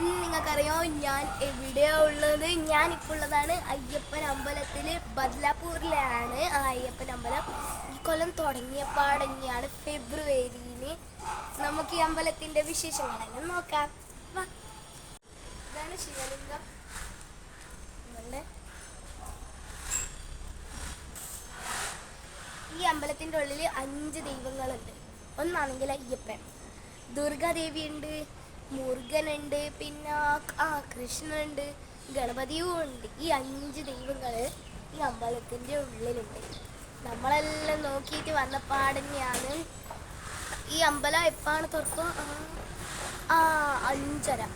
നിങ്ങൾക്കറിയോ ഞാൻ എവിടെയാ ഉള്ളത്? ഞാനിപ്പോൾ ഉള്ളതാണ് അയ്യപ്പൻ അമ്പലത്തിൽ, ബദ്ലാപൂരിലാണ് ആ അയ്യപ്പൻ അമ്പലം. ഈ കൊല്ലം തുടങ്ങിയപ്പാട് തന്നെയാണ് ഫെബ്രുവരിയിൽ. നമുക്ക് ഈ അമ്പലത്തിൻ്റെ വിശേഷങ്ങളെല്ലാം നോക്കാം. ഇതാണ് ശിവലിംഗം. ഈ അമ്പലത്തിൻ്റെ ഉള്ളിൽ 5 ദൈവങ്ങളുണ്ട്. ഒന്നാണെങ്കിൽ അയ്യപ്പൻ, ദുർഗാദേവി ഉണ്ട്, മുരുകനുണ്ട്, പിന്നെ കൃഷ്ണനുണ്ട്, ഗണപതിയും ഉണ്ട്. ഈ 5 ദൈവങ്ങൾ ഈ അമ്പലത്തിൻ്റെ ഉള്ളിലുണ്ട്. നമ്മളെല്ലാം നോക്കിയിട്ട് വന്ന പാടന്നെയാണ്. ഈ അമ്പലം എപ്പോഴാണ് തുറക്കുക? 5:30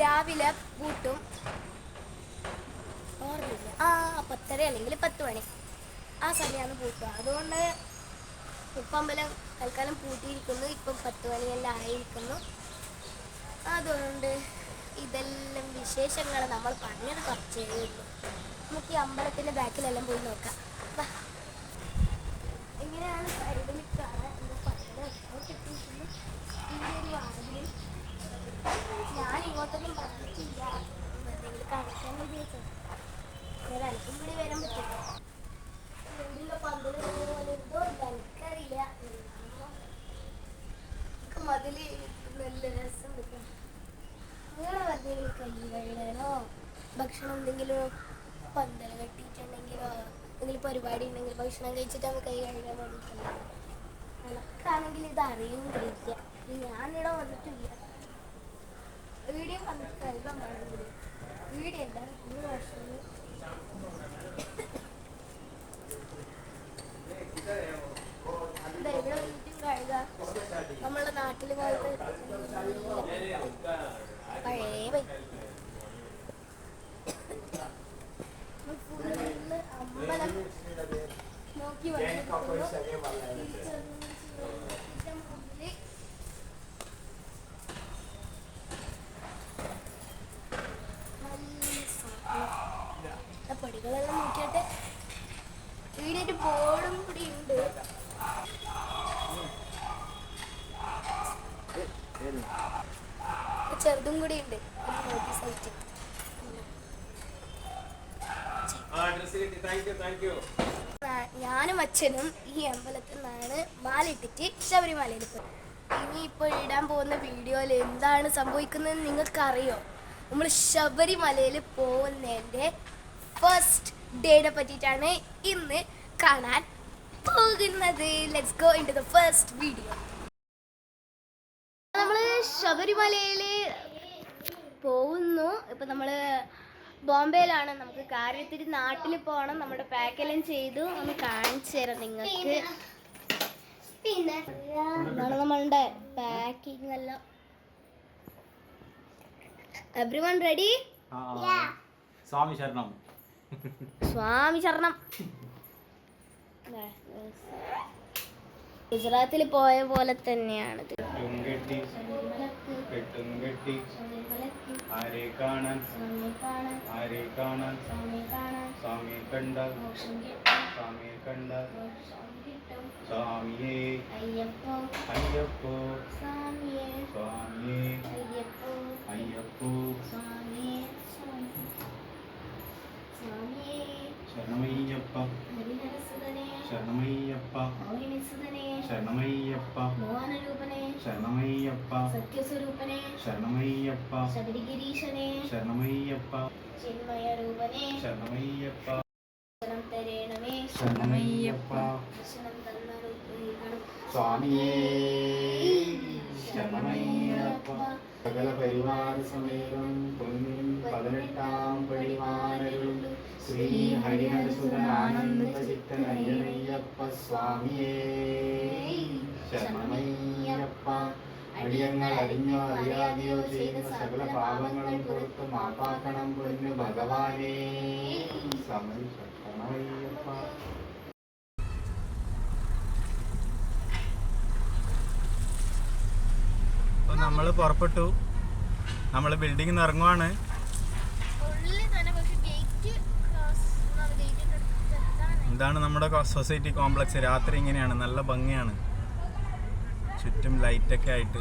രാവിലെ പൂട്ടും. ഓർമ്മയില്ല, 10:30 അല്ലെങ്കിൽ 10 മണി ആ സമയമാണ് പൂട്ടുക. അതുകൊണ്ട് ഇപ്പം അമ്പലം തൽക്കാലം പൂട്ടിയിരിക്കുന്നു. ഇപ്പം 10 മണിയെല്ലാം ആയിരിക്കുന്നു. അതുകൊണ്ട് ഇതെല്ലാം വിശേഷങ്ങൾ നമ്മൾ പറഞ്ഞത് കുറച്ചേ ഉള്ളൂ. നമുക്ക് ഈ അമ്പലത്തിൻ്റെ ബാക്കിലെല്ലാം പോയി നോക്കാം. എങ്ങനെയാണ് സൈഡിൽ കാണാൻ എന്താ പറയുന്നത് കിട്ടിയിരിക്കുന്നു. ഇതിൻ്റെ ഒരു വാതിൽ ഞാൻ ഇങ്ങോട്ടൊന്നും പറഞ്ഞിട്ടില്ല, എന്തെങ്കിലും കാണിക്കാൻ വിചാരിച്ചത്. എനിക്കും കൂടി വരാൻ പറ്റില്ല. ഇതിൻ്റെ പന്തൽ പോലെന്തോ എനിക്കറിയില്ല. മതിൽ നല്ല രസം കിട്ടും. വേറെ എന്തെങ്കിലും കൈ കഴുകാനോ ഭക്ഷണം എന്തെങ്കിലും പന്തൽ കെട്ടിയിട്ടുണ്ടെങ്കിലോ എന്തെങ്കിലും പരിപാടി ഉണ്ടെങ്കിൽ ഭക്ഷണം കഴിച്ചിട്ട് നമുക്ക് കൈ കഴുകാൻ വേണ്ടിയിട്ടില്ല. എനിക്കാണെങ്കിൽ ഇത് അറിയുന്നില്ല. ഞാനിവിടെ വന്നിട്ടില്ല. വീഡിയോ വന്നിട്ട് കഴുകാൻ പാടില്ല. വീഡിയോ അല്ല, 3 വർഷം ഇവിടെ വീട്ടിൽ കഴുകാം. നമ്മളുടെ നാട്ടിൽ പോയിട്ട് പഴയ ഫുള്ള് അമ്പലം നോക്കി വന്നിട്ടുള്ളൂ. പടികളെല്ലാം നോക്കിയിട്ട് വീടിൻ്റെ ബോർഡും കൂടി ഉണ്ട്. ചെറുതും കൂടി ഉണ്ട് നോട്ടീസ് ആയിട്ട്. ഞാനും അച്ഛനും ഈ അമ്പലത്തിൽ നിന്നാണ് മാല ഇട്ടിട്ട് ശബരിമലയിൽ പോയി. ഇനിയിപ്പോൾ ഇടാൻ പോകുന്ന വീഡിയോയിൽ എന്താണ് സംഭവിക്കുന്നത് നിങ്ങൾക്കറിയോ? നമ്മൾ ശബരിമലയിൽ പോകുന്നതിൻ്റെ ഫസ്റ്റ് ഡേനെ പറ്റിയിട്ടാണ് ഇന്ന് കാണാൻ പോകുന്നത്. Let's go into the first video. നമ്മൾ ശബരിമലയിൽ പോകുന്നു. ഇപ്പം നമ്മൾ ബോംബെയിലാണ്. നമുക്ക് കാര്യത്തിന് നാട്ടിൽ പോകണം. നമ്മുടെ പാക്കെല്ലാം ചെയ്തു ഒന്ന് കാണിച്ചു തരാം നിങ്ങൾക്ക്. പിന്നെ ഇതാണ് നമ്മളുടെ പാക്കിംഗ് എല്ലാം. Everyone ready? സ്വാമി ശരണം. സ്വാമി ശരണം. ഗുജറാത്തിൽ പോയ പോലെ തന്നെയാണിത്. ആരെ കാണാൻ ആരെ കാണാൻ സ്വാമിയെ കണ്ടാൽ സ്വാമിയെ കണ്ടാൽ സ്വാമിയേ അയ്യപ്പോ അയ്യപ്പോ സ്വാമിയേ സ്വാമിയേ അയ്യപ്പോ അയ്യപ്പോ സ്വാമിയേ സ്വാമിയേ ശരണമയ്യപ്പ ശരണമയ്യപ്പ ശരണമയ്യപ്പ ശരണമയ്യപ്പ സത്യസ്വരൂപനെ ശരണമയ്യപ്പ ശബരിഗിരീശനെ ശരണമയ്യപ്പ ചിന്മയ രൂപനെ ശരണമയ്യപ്പ ശരണം തരേണമേ ശരണമയ്യപ്പ ദർശനം തന്നരുളുക സ്വാമിയേ ശരണമയ്യപ്പ. സകല പരിവാര സമേതം പൊന്നിൻ 18-ാം പടിവാരരുളും ശ്രീ ഹരിഹരസുതനാനന്ദചിത്തൻ അയ്യനയ്യപ്പ സ്വാമിയേ ശരണമയ്യപ്പ. അടിയങ്ങൾ അറിഞ്ഞോ അറിയാതെയോ ചെയ്യുന്ന സകല പാപങ്ങളും പുറത്ത് മാപ്പാക്കണം പൊന്നു ഭഗവാനേ ശരണമയ്യപ്പ. നമ്മൾ പുറപ്പെട്ടു. നമ്മൾ ബിൽഡിംഗിൽ നിന്ന് ഇറങ്ങുവാണ്. ഇതാണ് നമ്മുടെ സൊസൈറ്റി കോംപ്ലക്സ്. രാത്രി ഇങ്ങനെയാണ്, നല്ല ഭംഗിയാണ്. ചുറ്റും ലൈറ്റൊക്കെ ആയിട്ട്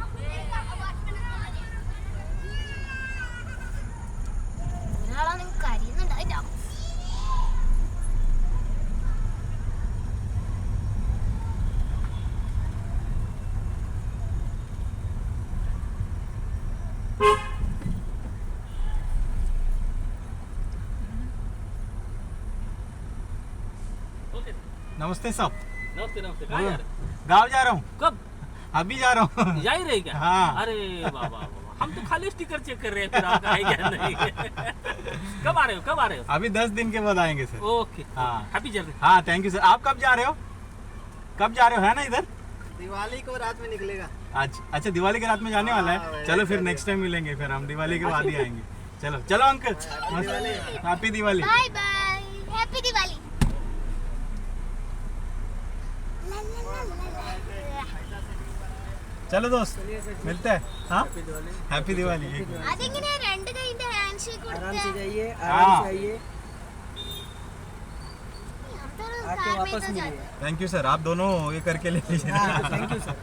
नमस्ते साहब। नमस्ते नमस्ते। कहाँ जा रहे? गाँव जा रहा हूँ। कब? अभी जा रहा हूँ। जा ही रहे क्या? हाँ। अरे वाह वाह वाह, हम तो खाली स्टिकर चेक कर रहे हैं फिर आपका है क्या नहीं। कब आ रहे हो? कब आ रहे हो? अभी 10 दिन के बाद आएंगे सर। ओके हाँ। Happy journey. हाँ थैंक यू सर। आप कब जा रहे हो? कब जा रहे हो, है ना इधर? दिवाली को रात में निकलेगा। आज अच्छा दिवाली के रात में जाने वाला है। चलो फिर नेक्स्ट टाइम मिलेंगे, फिर हम दिवाली के बाद ही आएंगे। चलो चलो uncle, happy Diwali. Bye bye, happy Diwali. चलो दोस्त मिलते हैं। हाँ हैप्पी दिवाली। അതെങ്ങനെ രണ്ട് കൈന്റെ ഹാൻഡ് ഷേക്ക് आराम से കൊടുത്തേ? जाइए, हाँ। आराम से आइए, हम तो आके कार में वापस तो मिलिए। जाते। थैंक यू सर, आप दोनों ये करके ले लीजिए। Thank you sir.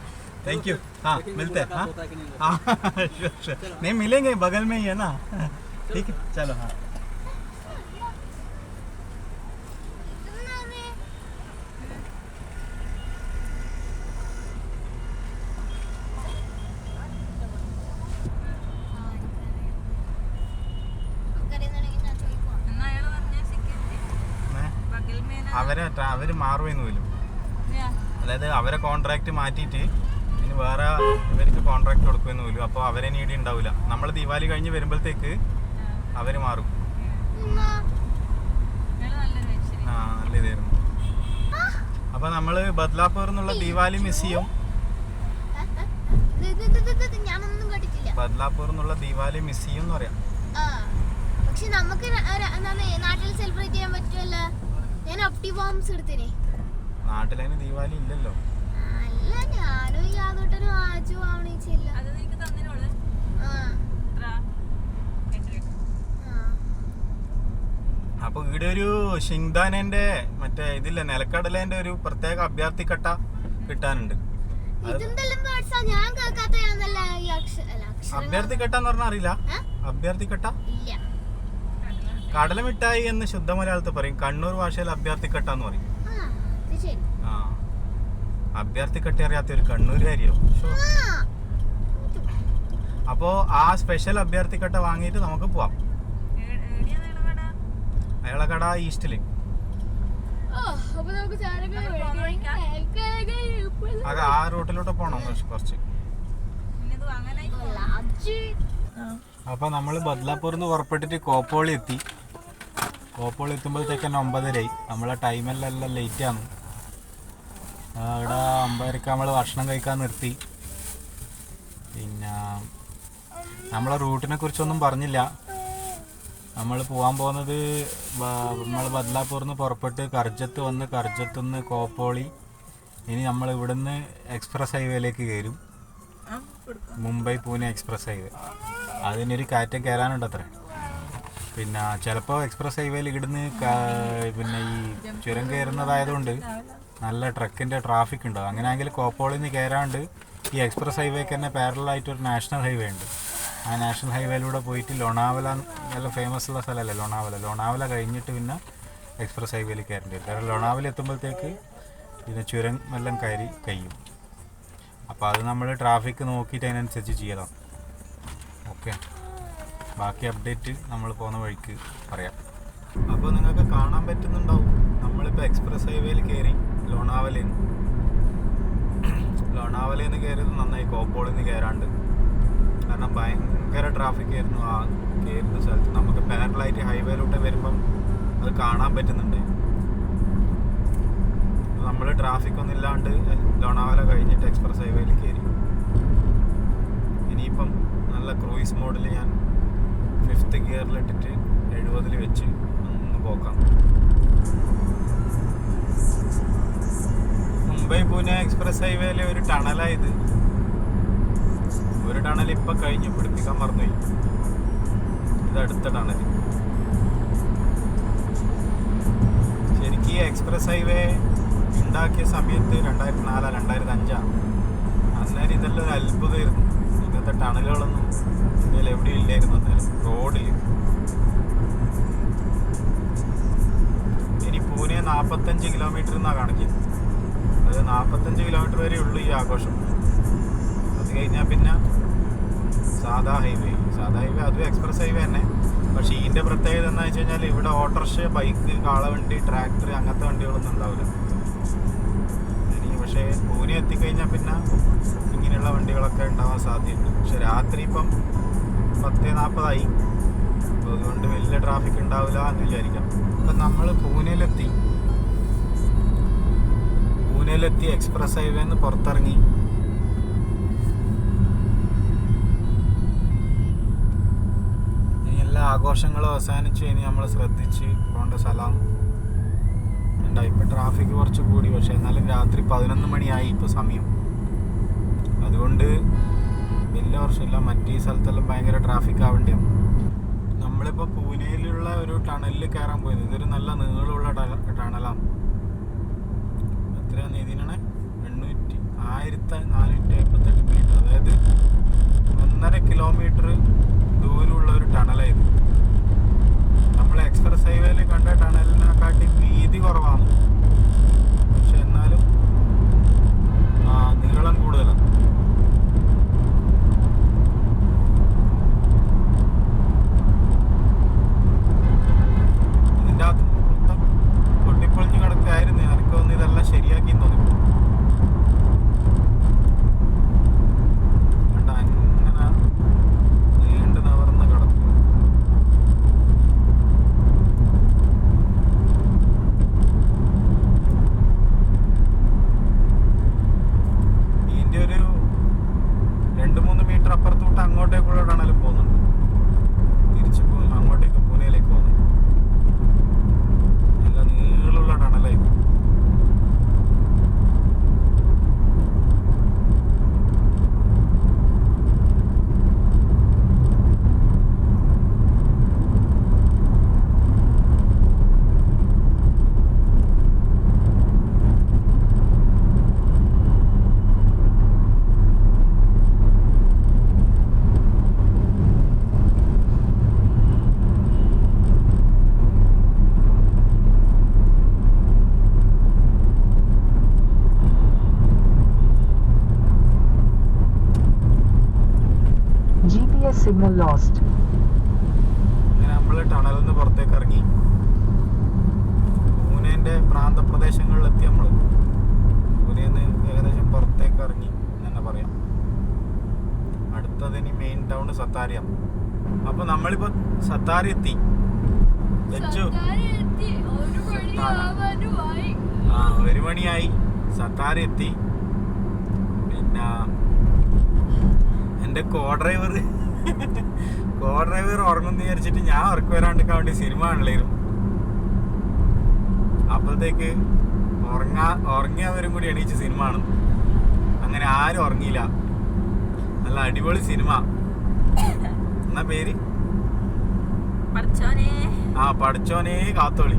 Thank you. हाँ मिलते हैं। हाँ होता है कि नहीं हाँ sure, sure। नहीं मिलेंगे, बगल में ही है ना। ठीक है चलो। हाँ ഇതെന്നാണ്? നമുക്കറിയുന്നുണ്ടെങ്കിൽ ഞാൻ ചോദിക്കുവാ. അവര് മാറുമെന്ന് പോലും, അതായത് അവരെ കോൺട്രാക്ട് മാറ്റിയിട്ട് ഇനി വേറെ ഇവർക്ക് കോൺട്രാക്ട് കൊടുക്കുമെന്ന് പോലും. അപ്പോൾ അവരെ നീടി ഉണ്ടാവില്ല. നമ്മൾ ദിവാലി കഴിഞ്ഞ് വരുമ്പോഴത്തേക്ക് അവര് മാറും. എന്നാ? ആ നല്ല ഇതായിരുന്നു. അപ്പൊ നമ്മള് ബദ്ലാപൂർ എന്നുള്ള ദിവാലി മിസ് ചെയ്യും. ഞാനൊന്നും കേട്ടിട്ടില്ല. ബദ്ലാപൂർ എന്നുള്ള ദിവാലി മിസ് ചെയ്യും എന്ന് പറയാം. ആ, പക്ഷെ നമുക്ക് നാട്ടിൽ സെലിബ്രേറ്റ് ചെയ്യാൻ പറ്റുമല്ലോ. ഞാൻ ഒപ്റ്റി ബോംബ്സ് എടുത്തിനെ. നാട്ടിലതിന് ദിവാലി ഇല്ലല്ലോ. അല്ല, ഞാനും ഈ യാതൊട്ടനും ആജു ആവണിച്ചില്ല. ആ, ആ. അപ്പൊ ഇവിടെ ഒരു ഷിങ്ദാനന്റെ മറ്റേ ഇതില്ല, നിലക്കടലേന്റെ ഒരു പ്രത്യേക അഭ്യർത്ഥിക്കട്ട കിട്ടാനുണ്ട്. ഇതെന്തെല്ലാം വേർഡ്സാ ഞാൻ കേൾക്കാത്തയാന്നല്ല ഈ അല്ല അക്ഷരങ്ങൾ. അഭ്യർത്ഥിക്കട്ട എന്ന് പറഞ്ഞാൽ അറിയില്ല. ഏ? അഭ്യർത്ഥിക്കട്ട ഇല്ല. കടലമിഠായി എന്ന് ശുദ്ധ മലയാളത്തിൽ പറയും. കണ്ണൂർ ഭാഷയിൽ അഭ്യർത്ഥിക്കട്ട എന്ന് പറയും. ആ, ഇത് ശരി. ആ അഭ്യർത്ഥിക്കട്ട അറിയാത്ത ഒരു കണ്ണൂരുകാരിയോ? ആ, അപ്പോ ആ സ്പെഷ്യൽ അഭ്യർത്ഥിക്കട്ട വാങ്ങിയിട്ട് നമുക്ക് പോവാം. അയാളെ കട ഈസ്റ്റില്. അപ്പൊ നമുക്ക് സാധനങ്ങൾ മേടിക്കാം. ആ റൂട്ടിലോട്ട് പോണം കുറച്ച്. അജ്ജി. അപ്പൊ നമ്മള് ബദ്ലാപൂർന്ന് പുറപ്പെട്ടിട്ട് കോപ്പോളി എത്തി. കോപ്പോളി എത്തുമ്പോഴത്തേക്കന്നെ 9:30. നമ്മളെ ടൈമെല്ലാം ലേറ്റ് ആണ്. ഇവിടെ 9:30 നമ്മള് ഭക്ഷണം കഴിക്കാൻ നിർത്തി. പിന്നെ നമ്മളെ റൂട്ടിനെ കുറിച്ചൊന്നും പറഞ്ഞില്ല. നമ്മൾ പോകാൻ പോകുന്നത് നമ്മൾ ബദ്ലാപൂർന്ന് പുറപ്പെട്ട് കർജത്ത് വന്ന്, കർജത്തുനിന്ന് കോപ്പോളി, ഇനി നമ്മൾ ഇവിടുന്ന് എക്സ്പ്രസ് ഹൈവേയിലേക്ക് കയറും. Mumbai Pune express highway. അതിനൊരു കയറ്റം കയറാനുണ്ട് അത്ര. പിന്നെ ചിലപ്പോൾ എക്സ്പ്രസ് ഹൈവേയിൽ ഇവിടുന്ന് പിന്നെ ഈ ചുരം കയറുന്നതായതുകൊണ്ട് നല്ല ട്രക്കിൻ്റെ ട്രാഫിക് ഉണ്ടാവും. അങ്ങനെയെങ്കിൽ കോപ്പോളിൽ നിന്ന് കയറാണ്ട് ഈ എക്സ്പ്രസ് ഹൈവേക്ക് തന്നെ പാരലായിട്ടൊരു നാഷണൽ ഹൈവേ ഉണ്ട്. ആ നാഷണൽ ഹൈവേയിലൂടെ പോയിട്ട് ലോണാവല, നല്ല ഫേമസ് ഉള്ള സ്ഥലമല്ലേ ലോണാവല കഴിഞ്ഞിട്ട് പിന്നെ എക്സ്പ്രസ് ഹൈവേയിൽ കയറേണ്ടി വരും. കാരണം ലോണാവല എത്തുമ്പോഴത്തേക്ക് പിന്നെ ചുരം എല്ലാം കയറി കഴിയും. അപ്പോൾ അത് നമ്മൾ ട്രാഫിക് നോക്കിയിട്ട് അതിനനുസരിച്ച് ചെയ്യണം. ഓക്കെ, ബാക്കി അപ്ഡേറ്റ് നമ്മൾ പോകുന്ന വഴിക്ക് പറയാം. അപ്പോൾ നിങ്ങൾക്ക് കാണാൻ പറ്റുന്നുണ്ടാവും, നമ്മളിപ്പോൾ എക്സ്പ്രസ് ഹൈവേയിൽ കയറി ലോണാവലയിൽ നിന്ന് കയറിയത് നന്നായി. കോപ്പോളിൽ നിന്ന് കയറാണ്ട്, കാരണം ഭയങ്കര ട്രാഫിക് ആയിരുന്നു ആ കയറുന്ന സ്ഥലത്ത്. നമുക്ക് പാരലായിട്ട് ഹൈവേയിലൂടെ വരുമ്പം അത് കാണാൻ പറ്റുന്നുണ്ട്. നമ്മൾ ട്രാഫിക് ഒന്നും ഇല്ലാണ്ട് ലോണാവല കഴിഞ്ഞിട്ട് എക്സ്പ്രസ് ഹൈവേയിൽ കയറി. ഇനിയിപ്പം നല്ല ക്രൂയിസ് മോഡിൽ ഞാൻ 5th ഗിയറിലിട്ടിട്ട് 70 വെച്ച് ഒന്ന് പോക്കാം. മുംബൈ പൂനെ എക്സ്പ്രസ് ഹൈവേയിലെ ഒരു ടണലായത്. ഒരു ടണൽ ഇപ്പം കഴിഞ്ഞ് പിടിപ്പിക്കാൻ മറന്നുപോയി. ഇത് അടുത്ത ടണൽ. ശരിക്കും ഈ എക്സ്പ്രസ് ഹൈവേ ഉണ്ടാക്കിയ സമയത്ത് 2004-2005 അന്നേരം ഇതെല്ലാം ഒരു അത്ഭുതമായിരുന്നു. ഇങ്ങനത്തെ ടണലുകളൊന്നും ഇതിൽ എവിടെയും ഇല്ലായിരുന്നു അന്നേരം റോഡിൽ. ഇനി പൂനെ 45 കിലോമീറ്റർ എന്നാണ് കാണിക്കുന്നത്. അത് 45 കിലോമീറ്റർ വരെ ഉള്ളൂ ഈ ആഘോഷം. അത് കഴിഞ്ഞാൽ പിന്നെ സാധാ ഹൈവേ അതും എക്സ്പ്രസ് ഹൈവേ തന്നെ. പക്ഷേ ഇതിൻ്റെ പ്രത്യേകത എന്താണെന്ന് വെച്ച് കഴിഞ്ഞാൽ ഇവിടെ ഓട്ടോറിക്ഷ, ബൈക്ക്, കാളവണ്ടി, ട്രാക്ടർ അങ്ങനത്തെ വണ്ടികളൊന്നും ഉണ്ടാവില്ല. പക്ഷേ പൂനെ എത്തിക്കഴിഞ്ഞാൽ പിന്നെ ഇങ്ങനെയുള്ള വണ്ടികളൊക്കെ ഉണ്ടാവാൻ സാധ്യതയുണ്ട്. പക്ഷെ രാത്രി ഇപ്പം 10:40 അപ്പോൾ അതുകൊണ്ട് വലിയ ട്രാഫിക് ഉണ്ടാവില്ല എന്ന് വിചാരിക്കാം. അപ്പം നമ്മൾ പൂനെയിലെത്തി എക്സ്പ്രസ് ഹൈവേന്ന് പുറത്തിറങ്ങി. എല്ലാ ആഘോഷങ്ങളും അവസാനിച്ചു. ഇനി നമ്മൾ ശ്രദ്ധിച്ച് പോകേണ്ട സ്ഥലം ഉണ്ടായി. ഇപ്പം ട്രാഫിക് കുറച്ച് കൂടി, പക്ഷേ എന്നാലും രാത്രി 11 മണിയായി ഇപ്പോൾ സമയം. അതുകൊണ്ട് വലിയ പ്രശ്നമില്ല. മറ്റേ സ്ഥലത്തെല്ലാം ഭയങ്കര ട്രാഫിക് ആവേണ്ടിയാണ്. നമ്മളിപ്പോൾ പൂനെയിലുള്ള ഒരു ടണലിൽ കയറാൻ പോയത്. ഇതൊരു നല്ല നീളമുള്ള ടണലാണ്. എത്രയാണ് ഇതിനാണ് 1458 മീറ്റർ, അതായത് 1.5 കിലോമീറ്റർ ദൂരമുള്ള ഒരു ടണലായിരുന്നു. നമ്മൾ എക്സ്പ്രസ് ഹൈവേയിൽ കണ്ട ടണലിനെക്കാട്ടി വീതി കുറവാണ്, പക്ഷെ എന്നാലും നീളം കൂടുതലാണ്. ഇതിൻ്റെ അകത്ത് മൊത്തം പൊട്ടിപ്പൊളിഞ്ഞ് കിടക്കായിരുന്നു. എനിക്ക് തോന്നുന്നു ഇതെല്ലാം ശരിയാക്കി തോന്നി. അങ്ങനെ നീണ്ടു നിവർന്ന് കിടക്കുക. ഇതിൻ്റെ ഒരു 2-3 മീറ്റർ അപ്പുറത്തോട്ട് അങ്ങോട്ടേക്കുള്ള ടണലും പോകുന്നുണ്ട്. തിരിച്ച് അങ്ങോട്ടേക്ക് പൂനെയിലേക്ക് പോകുന്നു. നല്ല നീളമുള്ള ടണലായിരുന്നു. GPS signal lost. അങ്ങനെ നമ്മൾ ടണലിൽ നിന്ന് പുറത്തേക്ക് ഇറങ്ങി. പൂനെൻ്റെ പ്രാന്തപ്രദേശങ്ങളിലെത്തി. നമ്മൾ പൂനെയിൽ നിന്ന് ഏകദേശം പുറത്തേക്ക് ഇറങ്ങി എന്ന് തന്നെ പറയാം. അടുത്തതിന് മെയിൻ ടൗൺ സത്താരിയാണ്. അപ്പോൾ നമ്മളിപ്പോൾ സത്താരി എത്തി. വെച്ചു 1 മണിയായി. സത്താരി എത്തി. പിന്നെ എൻ്റെ കോ ഡ്രൈവർ ഉറങ്ങുമെന്ന് വിചാരിച്ചിട്ട് ഞാൻ ഉറക്കം വരാണ്ടിരിക്കാൻ വേണ്ടി സിനിമ കാണില്ലായിരുന്നു. അപ്പോഴത്തേക്ക് ഉറങ്ങിയവരും കൂടി എണീച്ച് സിനിമ കാണും. അങ്ങനെ ആരും ഉറങ്ങിയില്ല. നല്ല അടിപൊളി സിനിമ. എന്നാ പേര്? പഠിച്ചോനെ കാത്തോളി.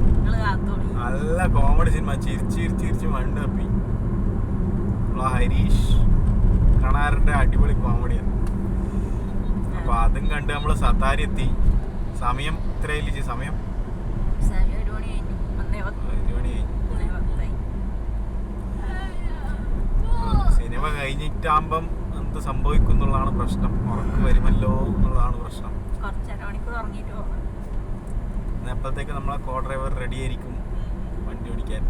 നല്ല കോമഡി സിനിമ. ചിരിച്ച് മണ്ട് തപ്പി. ഹരീഷ് കണാറിന്റെ അടിപൊളി കോമഡിയാണ്. അപ്പൊ അതും കണ്ട് നമ്മൾ സത്താരി എത്തി. സമയം എത്രയില്ലേ? സമയം 1 മണി. സിനിമ കഴിഞ്ഞിട്ടാകുമ്പം എന്ത് സംഭവിക്കും എന്നുള്ളതാണ് പ്രശ്നം. ഉറക്ക് വരുമല്ലോ എന്നുള്ളതാണ് പ്രശ്നം. എപ്പോഴത്തേക്ക് നമ്മളെ കോ ഡ്രൈവർ റെഡി ആയിരിക്കും വണ്ടി ഓടിക്കാൻ.